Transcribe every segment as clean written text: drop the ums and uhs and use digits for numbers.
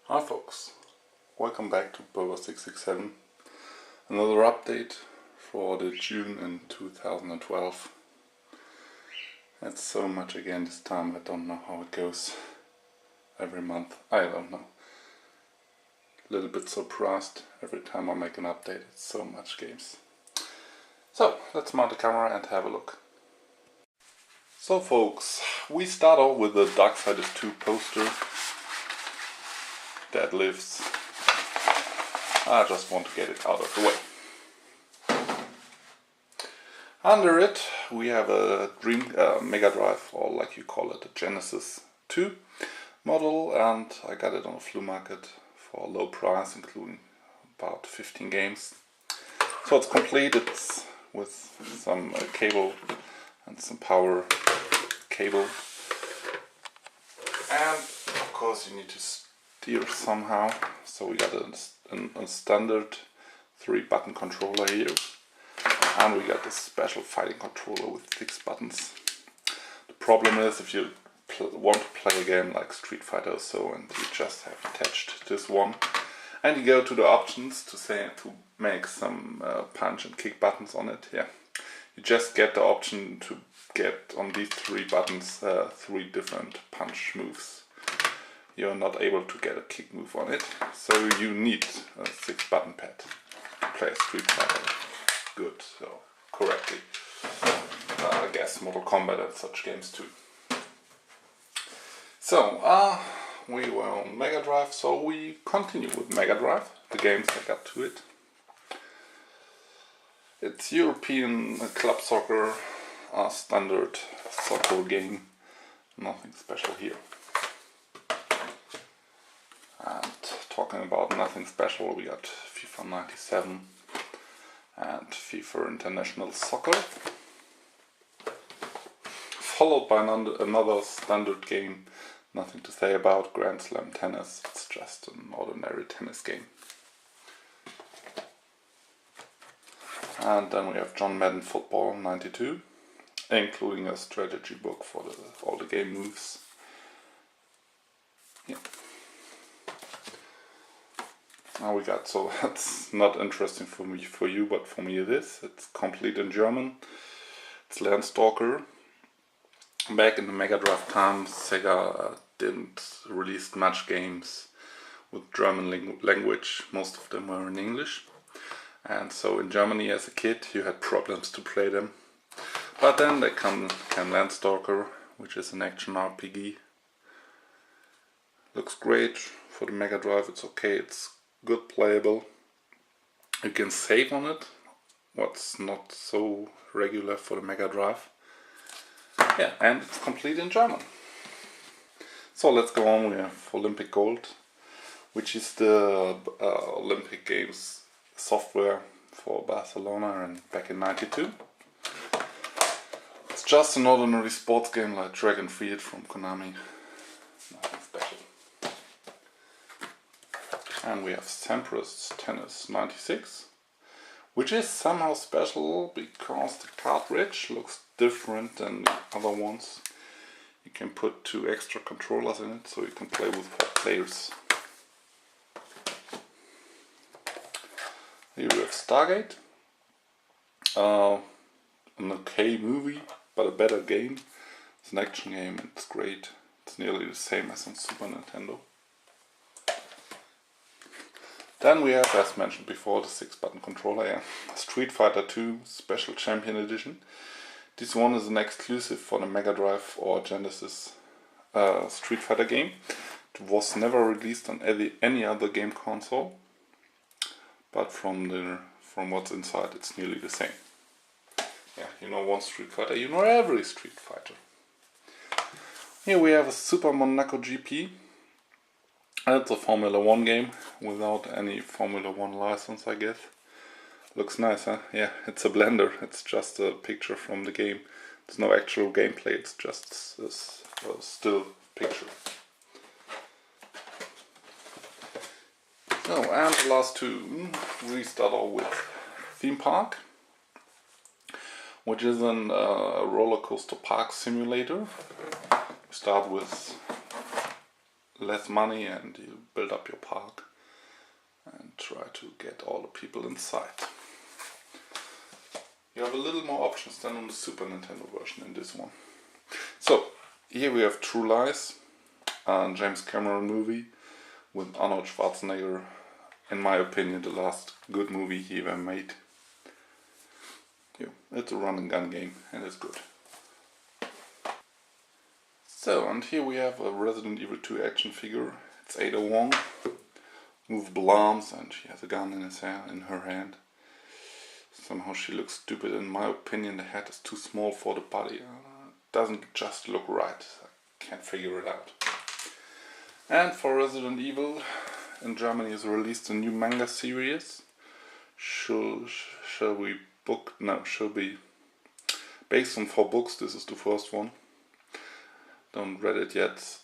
Hi folks, welcome back to Boba667. Another update for the June in 2012. It's so much again this time, I don't know how it goes every month, I don't know. A little bit surprised every time I make an update, it's so much games. So, let's mount the camera and have a look. So folks, we start off with the Darksiders 2 poster. That lives. I just want to get it out of the way. Under it we have a Mega Drive, or like you call it, a Genesis 2 model, and I got it on a flea market for a low price, including about 15 games. So it's complete, it's with some cable and some power cable, and of course you need to steer somehow, so we got a standard 3-button controller here, and we got this special fighting controller with 6 buttons. The problem is if you want to play a game like Street Fighter or so, and you just have attached this one, and you go to the options to make some punch and kick buttons on it, yeah, you just get the option to get on these 3 buttons 3 different punch moves. You're not able to get a kick move on it, so you need a 6-button pad to play Street Fighter good, so correctly. I guess Mortal Kombat and such games too. So, we were on Mega Drive, so we continue with Mega Drive, the games I got to it. It's European club soccer, a standard soccer game, nothing special here. And talking about nothing special, we got FIFA 97 and FIFA International Soccer, followed by another standard game, nothing to say about, Grand Slam Tennis. It's just an ordinary tennis game. And then we have John Madden Football 92, including a strategy book for all the game moves. Yeah. Now we got, so that's not interesting for you, but for me it is. It's complete in German. It's Landstalker. Back in the Mega Drive times, Sega didn't release much games with German language. Most of them were in English. And so in Germany as a kid you had problems to play them. But then they came Landstalker, which is an action RPG. Looks great for the Mega Drive, it's okay, it's good playable. You can save on it, what's not so regular for the Mega Drive. Yeah, and it's complete in German. So let's go on, we have Olympic Gold, which is the Olympic Games software for Barcelona and back in 92. It's just an ordinary sports game like Track and Field from Konami. Nothing special. And we have Sampras Tennis 96, which is somehow special because the cartridge looks different than the other ones. You can put 2 extra controllers in it, so you can play with 4 players. Here we have Stargate, an okay movie, but a better game. It's an action game, it's great. It's nearly the same as on Super Nintendo. Then we have, as mentioned before, the 6-button controller, yeah. Street Fighter 2 Special Champion Edition. This one is an exclusive for the Mega Drive or Genesis Street Fighter game. It was never released on any other game console, but from what's inside it's nearly the same. Yeah, you know one Street Fighter, you know every Street Fighter. Here we have a Super Monaco GP. It's a Formula 1 game without any Formula 1 license, I guess. Looks nice, huh? Yeah, it's a blender, it's just a picture from the game. There's no actual gameplay, it's just a still picture. Oh, and the last 2, we start off with Theme Park, which is a roller coaster park simulator. We start with less money and you build up your park and try to get all the people inside. You have a little more options than on the Super Nintendo version in this one. So, here we have True Lies, a James Cameron movie with Arnold Schwarzenegger. In my opinion, the last good movie he ever made. Yeah, it's a run and gun game and it's good. So, and here we have a Resident Evil 2 action figure. It's Ada Wong, movable arms, and she has a gun in her hand. Somehow she looks stupid. In my opinion, the head is too small for the body. Doesn't just look right. I can't figure it out. And for Resident Evil, in Germany is released a new manga series. Shall be based on 4 books. This is the first one. Don't read it yet.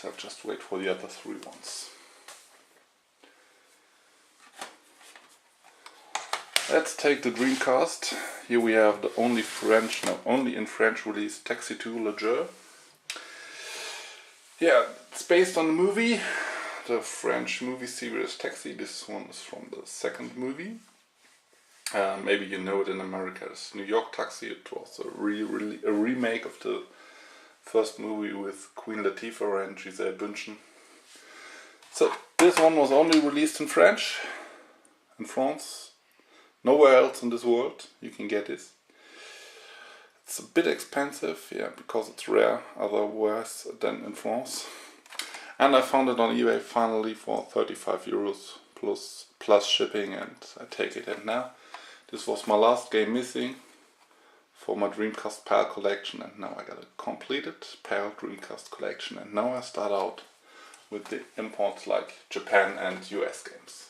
I'll just wait for the other 3 ones. Let's take the Dreamcast. Here we have the only in French released Taxi 2 Le Jeu. Yeah, it's based on the movie, the French movie series Taxi. This one is from the second movie. Maybe you know it in America as New York Taxi. It was a remake of the first movie with Queen Latifah and Giselle Bündchen. So this one was only released in French, in France. Nowhere else in this world you can get this. It's a bit expensive, yeah, because it's rare otherwise than in France. And I found it on eBay finally for 35 euros plus shipping, and I take it in now. This was my last game missing for my Dreamcast PAL collection, and now I got a completed PAL Dreamcast collection, and now I start out with the imports like Japan and US games.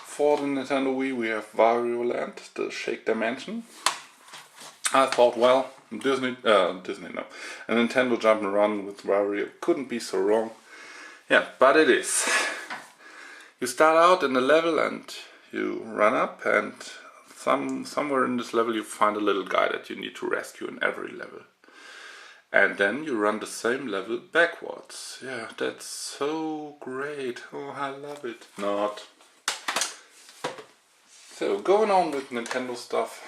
For the Nintendo Wii we have Wario Land, the Shake Dimension. I thought, well, a Nintendo jump and run with Wario couldn't be so wrong. Yeah, but it is. You start out in a level and you run up, and somewhere in this level you find a little guy that you need to rescue in every level. And then you run the same level backwards. Yeah, that's so great. Oh, I love it. Not. So, going on with Nintendo stuff,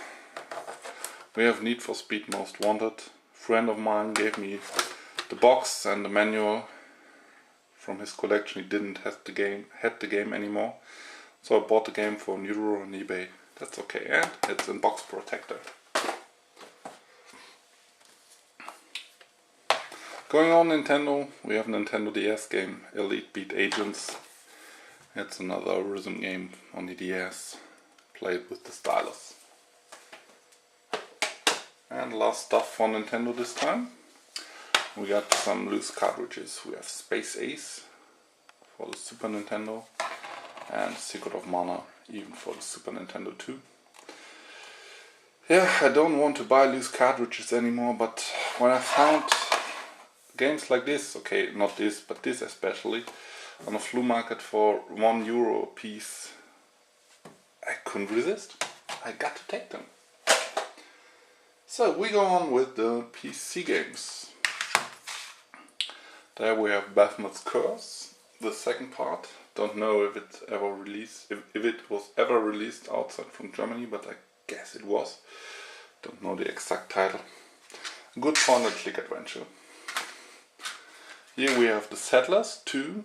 we have Need for Speed Most Wanted. A friend of mine gave me the box and the manual from his collection. He didn't have the game anymore, so I bought the game for €1 on eBay. That's okay, and it's in box protector. Going on Nintendo, we have Nintendo DS game Elite Beat Agents. It's another rhythm game on the DS. Played with the stylus. And last stuff for Nintendo this time. We got some loose cartridges. We have Space Ace for the Super Nintendo and Secret of Mana even for the Super Nintendo 2. Yeah, I don't want to buy loose cartridges anymore, but when I found games like this, okay, not this, but this especially, on a flea market for €1 a piece, I couldn't resist. I got to take them. So we go on with the PC games. There we have Baphomet's Curse, the second part. Don't know if it was ever released outside from Germany, but I guess it was. Don't know the exact title. A good point and click adventure. Here we have The Settlers 2.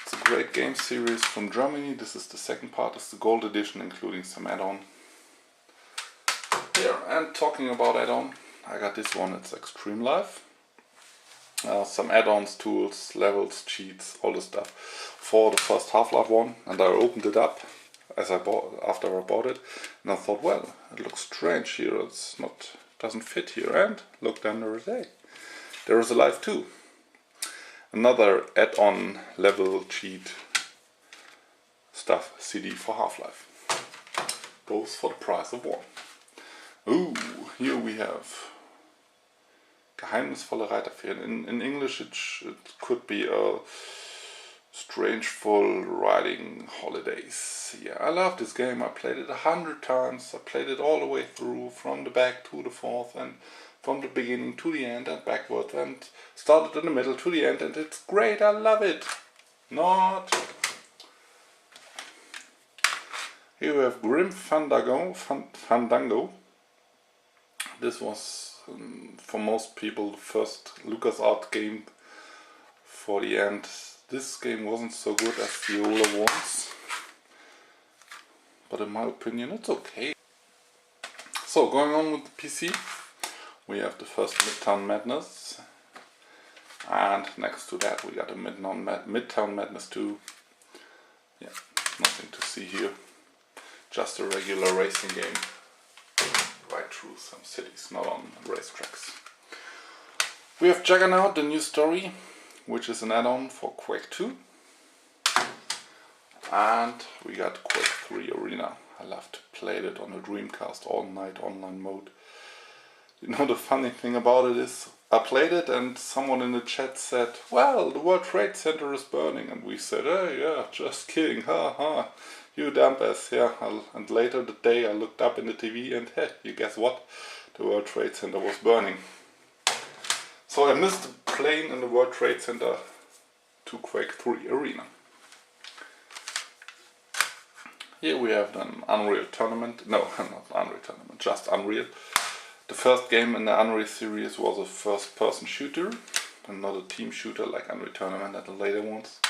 It's a great game series from Germany. This is the second part, it's the gold edition including some add-on. Here, and talking about add-on, I got this one, it's Extreme Life. Some add-ons, tools, levels, cheats, all the stuff for the first Half-Life one, and I opened it up after I bought it, and I thought, well, it looks strange here, doesn't fit here, and looked under the day. There is a Life 2. Another add-on level cheat stuff CD for Half-Life. Both for the price of one. Ooh, here we have Geheimnisvolle Reiterferien. In English it could be a Strangeful Riding Holidays. Yeah, I love this game. I played it 100 times. I played it all the way through, from the back to the fourth, and from the beginning to the end and backwards, and started in the middle to the end, and it's great, I love it. Not. Here we have Grim Fandango. This was, for most people, the first LucasArts game for the end. This game wasn't so good as the older ones, but in my opinion it's okay. So going on with the PC, we have the first Midtown Madness, and next to that we got a Midtown Madness 2. Yeah, nothing to see here, just a regular racing game right through some cities, not on racetracks. We have Juggernaut, the new story, which is an add-on for Quake 2. And we got Quake 3 Arena. I love to play it on a Dreamcast all night online mode. You know, the funny thing about it is, I played it and someone in the chat said, well, the World Trade Center is burning. And we said, hey, yeah, just kidding, ha, you dumb ass, yeah. And later that day I looked up in the TV and hey, you guess what? The World Trade Center was burning. So I missed the plane in the World Trade Center to Quake 3 Arena. Here we have an Unreal Tournament. No, not Unreal Tournament, just Unreal. The first game in the Unreal series was a first-person shooter, and not a team shooter like Unreal Tournament and the later ones.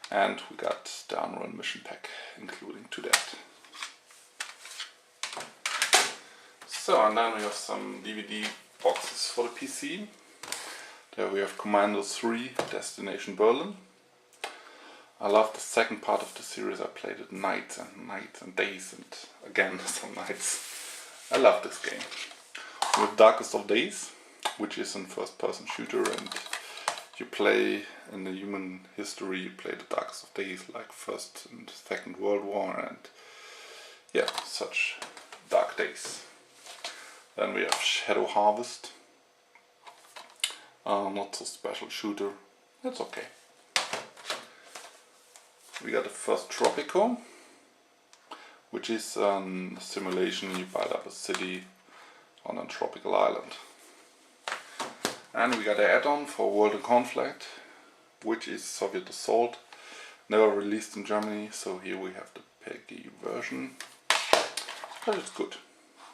And we got the Unreal Mission Pack, including to that. So, and then we have some DVD boxes for the PC. There we have Commando 3, Destination Berlin. I love the second part of the series. I played it nights and days and again some nights. I love this game. With Darkest of Days, which is a first-person shooter, and you play in the human history, you play the Darkest of Days, like First and Second World War, and yeah, such dark days. Then we have Shadow Harvest. Not so special shooter, that's okay. We got the first Tropico, which is a simulation. You build up a city on a tropical island. And we got an add-on for World in Conflict, which is Soviet Assault, never released in Germany, so here we have the PEGI version, but it's good.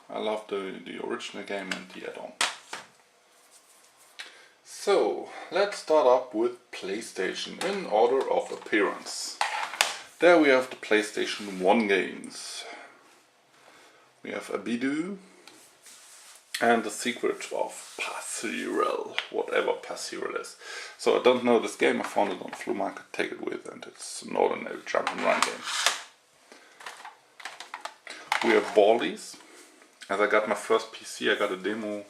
I love the original game and the add-on. So, let's start up with PlayStation in order of appearance. There we have the PlayStation 1 games. We have Abidu and The Secret of Pasirel, whatever Pasirel is. So I don't know this game, I found it on the flea market, take it with, and it's an ordinary jump and run game. We have Baldies. As I got my first PC, I got a demo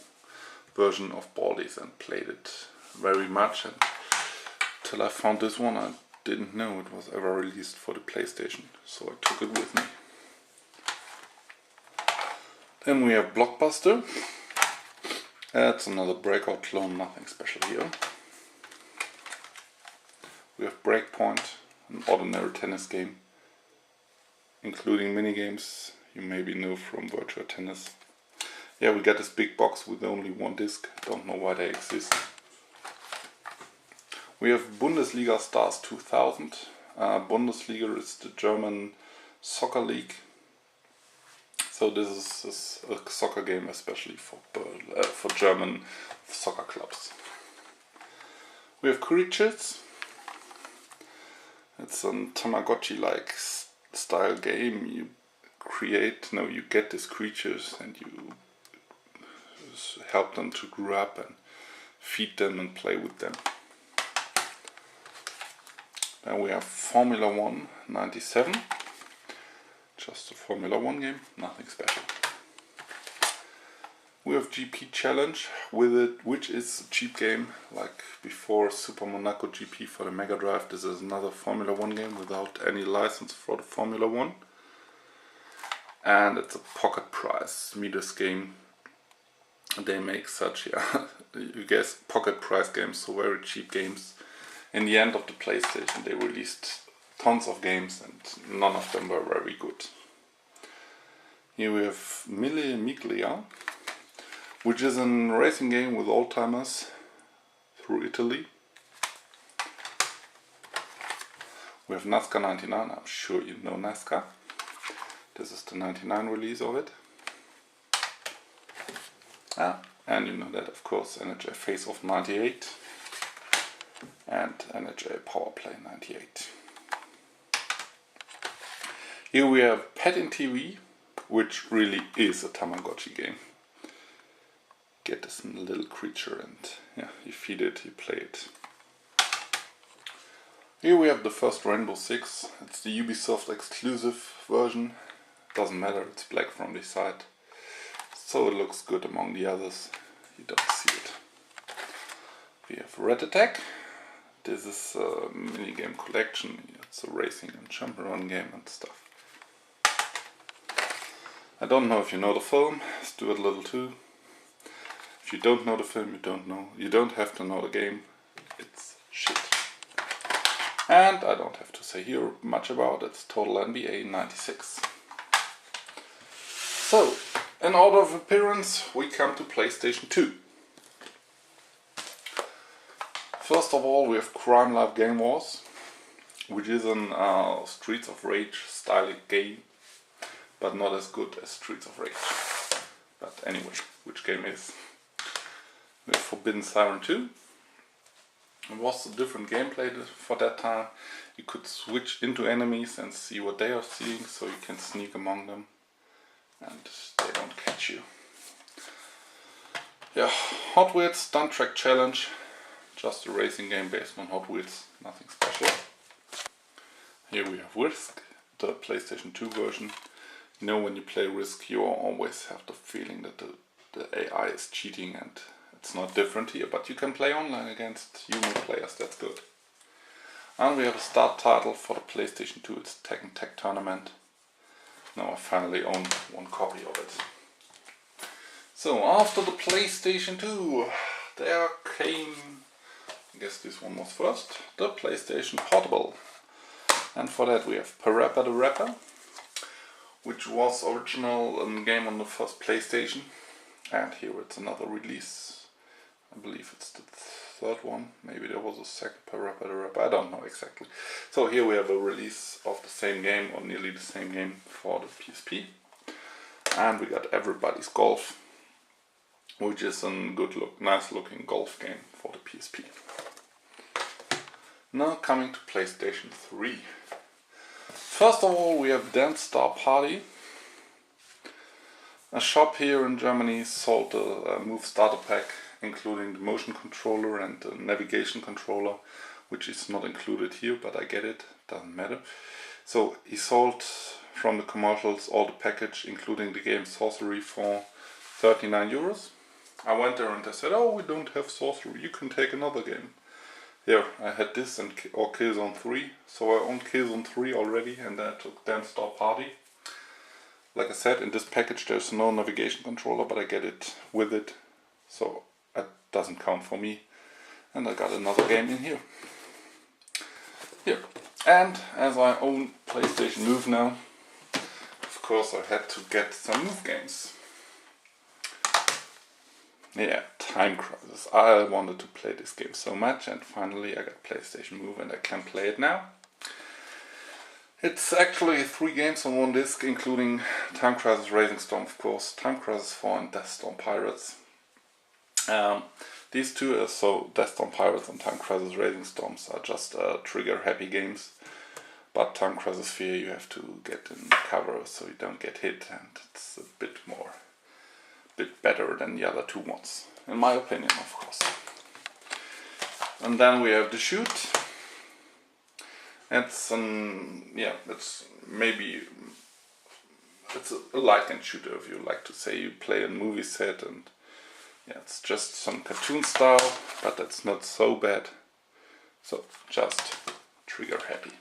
version of Baldies and played it very much, and till I found this one I didn't know it was ever released for the PlayStation, so I took it with me. Then we have Blockbuster. That's another Breakout clone, nothing special here. We have Breakpoint, an ordinary tennis game, including minigames you maybe know from Virtua Tennis. Yeah, we got this big box with only one disc, don't know why they exist. We have Bundesliga Stars 2000. Bundesliga is the German soccer league. So this is a soccer game especially for German soccer clubs. We have Creatures. It's a Tamagotchi-like style game. You get these creatures and you help them to grow up and feed them and play with them. Then we have Formula 1 97. Just a Formula 1 game, nothing special. We have GP Challenge with it, which is a cheap game, like before Super Monaco GP for the Mega Drive. This is another Formula 1 game without any license for the Formula 1. And it's a pocket price Midas game. They make such, you guess, pocket price games, so very cheap games. In the end of the PlayStation they released tons of games and none of them were very good. Here we have Mille Miglia, which is a racing game with old-timers through Italy. We have NASCAR 99, I'm sure you know NASCAR. This is the 99 release of it. And you know that, of course, NHA Face Off 98 and NHA Power Play 98. Here we have Pet in TV, which really is a Tamagotchi game. Get this little creature and yeah, you feed it, you play it. Here we have the first Rainbow Six. It's the Ubisoft exclusive version. Doesn't matter, it's black from the side. So it looks good among the others. You don't see it. We have Red Attack. This is a minigame collection. It's a racing and jump around game and stuff. I don't know if you know the film, Stuart Little 2. If you don't know the film, you don't know. You don't have to know the game. It's shit. And I don't have to say here much about it. It's Total NBA 96. So, in order of appearance, we come to PlayStation 2. First of all, we have Crime Life Game Wars, which is a Streets of Rage style game, but not as good as Streets of Rage. But anyway, which game is? We have Forbidden Siren 2. It was a different gameplay for that time. You could switch into enemies and see what they are seeing, so you can sneak among them and they don't catch you. Yeah, Hot Wheels Stunt Track Challenge. Just a racing game based on Hot Wheels, nothing special. Here we have Risk, the PlayStation 2 version. You know, when you play Risk, you always have the feeling that the AI is cheating, and it's not different here, but you can play online against human players, that's good. And we have a start title for the PlayStation 2, it's Tekken Tag Tournament. Now I finally own one copy of it. So after the PlayStation 2, there came, I guess this one was first, the PlayStation Portable. And for that we have Parappa the Rapper, which was original game on the first PlayStation. And here it's another release. I believe it's the third one. Maybe there was a second Parappa the Rapper. I don't know exactly. So here we have a release of the same game, or nearly the same game, for the PSP. And we got Everybody's Golf, which is a nice looking golf game for the PSP. Now coming to PlayStation 3. First of all, we have Dance Star Party. A shop here in Germany sold a Move Starter Pack, including the motion controller and the navigation controller, which is not included here, but I get it, doesn't matter. So he sold from the commercials all the package, including the game Sorcery, for 39 euros. I went there and I said, oh, we don't have Sorcery, you can take another game. Here, I had this or Killzone 3, so I owned Killzone 3 already, and then I took Dance Star Party. Like I said, in this package there's no navigation controller, but I get it with it, so it doesn't count for me. And I got another game in here. Here. And as I own PlayStation Move now, of course I had to get some Move games. Yeah, Time Crisis. I wanted to play this game so much, and finally I got PlayStation Move and I can play it now. It's actually 3 games on one disc, including Time Crisis Racing Storm, of course, Time Crisis 4 and Death Storm Pirates. These two, so Death Storm Pirates and Time Crisis Racing Storms, are just trigger happy games. But Time Crisis Sphere you have to get in cover so you don't get hit, and it's a bit better than the other two ones, in my opinion, of course. And then we have the Shoot. It's a light gun shooter, if you like to say. You play a movie set, and yeah, it's just some cartoon style, but that's not so bad. So just trigger happy.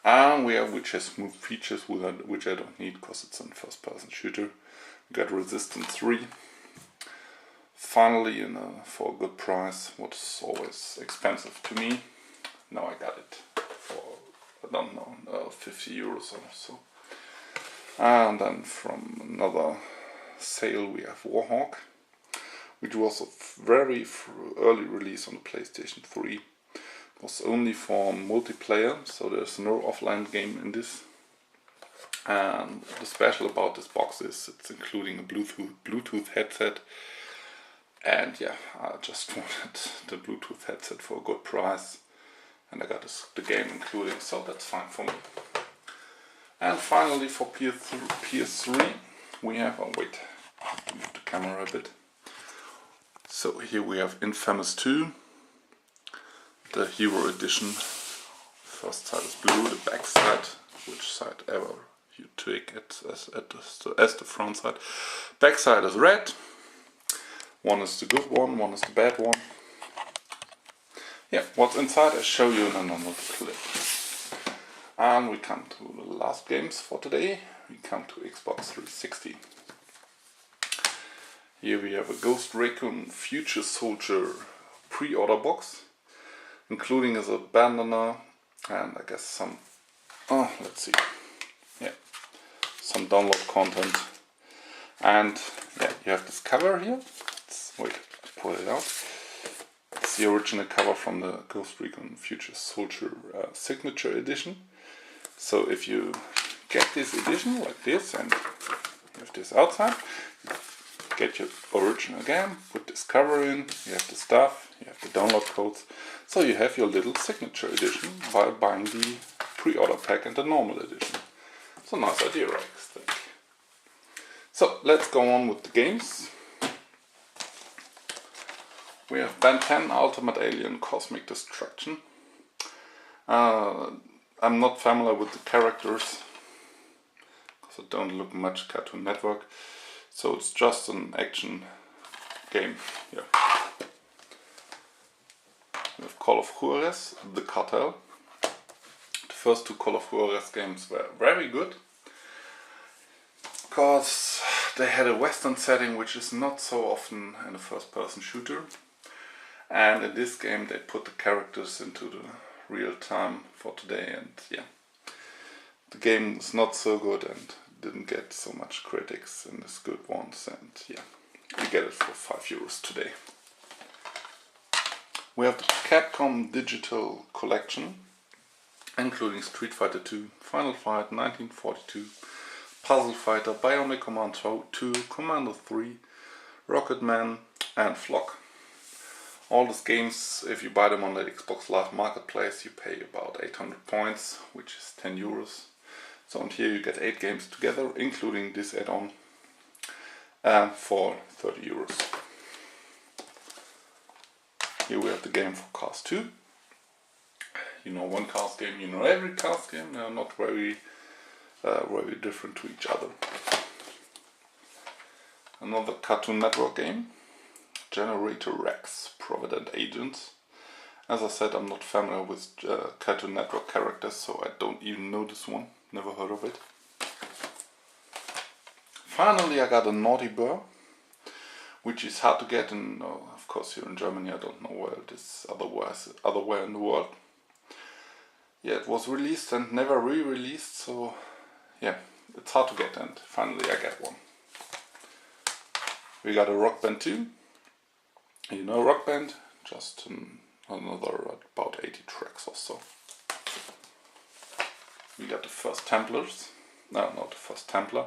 And we have which has smooth features, which I don't need because it's a first person shooter. We got Resistance 3. Finally, for a good price, what is always expensive to me. Now I got it for, I don't know, 50 euros or so. And then from another sale we have Warhawk. which was a very early release on the PlayStation 3. It was only for multiplayer, so there's no offline game in this. And the special about this box is it's including a Bluetooth headset. And yeah, I just wanted the Bluetooth headset for a good price. And I got the game including, so that's fine for me. And finally for PS3, we have, oh wait, I have to move the camera a bit. So here we have Infamous 2, the Hero Edition. First side is blue, the back side, which side ever you take it as the front side. Back side is red. One is the good one is the bad one. Yeah, what's inside I show you in another clip. And we come to the last games for today. We come to Xbox 360. Here we have a Ghost Recon Future Soldier pre-order box, including as a bandana and I guess some, let's see, yeah, some download content. And yeah, you have this cover here. Wait, to pull it out. It's the original cover from the Ghost Recon Future Soldier Signature Edition. So if you get this edition like this and you have this outside, you get your original game, put this cover in, you have the stuff, you have the download codes, so you have your little signature edition while buying the pre-order pack and the normal edition. It's a nice idea, I think. So let's go on with the games. We have Ben 10 Ultimate Alien Cosmic Destruction. I'm not familiar with the characters because I don't look much Cartoon Network, so it's just an action game. Yeah. We have Call of Juarez, The Cartel. The first two Call of Juarez games were very good because they had a western setting, which is not so often in a first-person shooter. And in this game they put the characters into the real time for today, and yeah, the game is not so good and didn't get so much critics in this good ones, and yeah, you get it for €5 today. We have the Capcom Digital Collection, including Street Fighter 2, Final Fight 1942, Puzzle Fighter, Bionic Commando 2, Commando 3, Rocketman and Flock. All these games, if you buy them on the Xbox Live Marketplace, you pay about 800 points, which is €10. So and here you get 8 games together, including this add-on, for €30. Here we have the game for Cars 2. You know one Cars game, you know every Cars game. They are not very different to each other. Another Cartoon Network game. Generator Rex, Provident Agents. As I said, I'm not familiar with Cartoon Network characters, so I don't even know this one. Never heard of it. Finally, I got a Naughty Bear, which is hard to get in, of course, here in Germany. I don't know where it is otherwhere in the world. Yeah, it was released and never re-released, so yeah, it's hard to get, and finally I get one. We got a Rock Band 2. You know Rock Band, just another about 80 tracks or so. We got the First Templars, no, not the First Templar,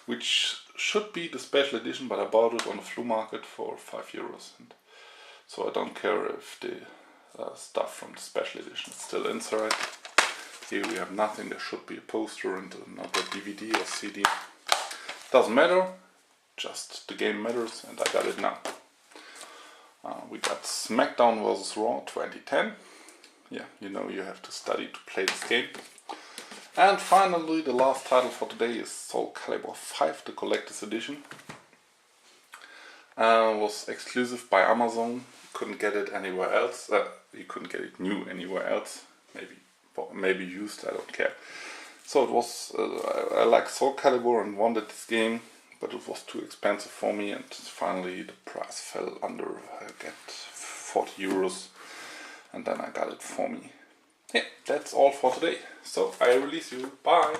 which should be the special edition, but I bought it on the flea market for €5, and so I don't care if the stuff from the special edition is still inside. Here we have nothing, there should be a poster and another DVD or CD. Doesn't matter, just the game matters, and I got it now. We got SmackDown vs. Raw 2010. Yeah, you know you have to study to play this game. And finally, the last title for today is Soul Calibur 5, the Collector's Edition. Was exclusive by Amazon. Couldn't get it anywhere else. You couldn't get it new anywhere else. Maybe used, I don't care. So it was. I like Soul Calibur and wanted this game, but it was too expensive for me, and finally the price fell under, I get €40, and then I got it for me. Yeah, that's all for today. So I release you. Bye!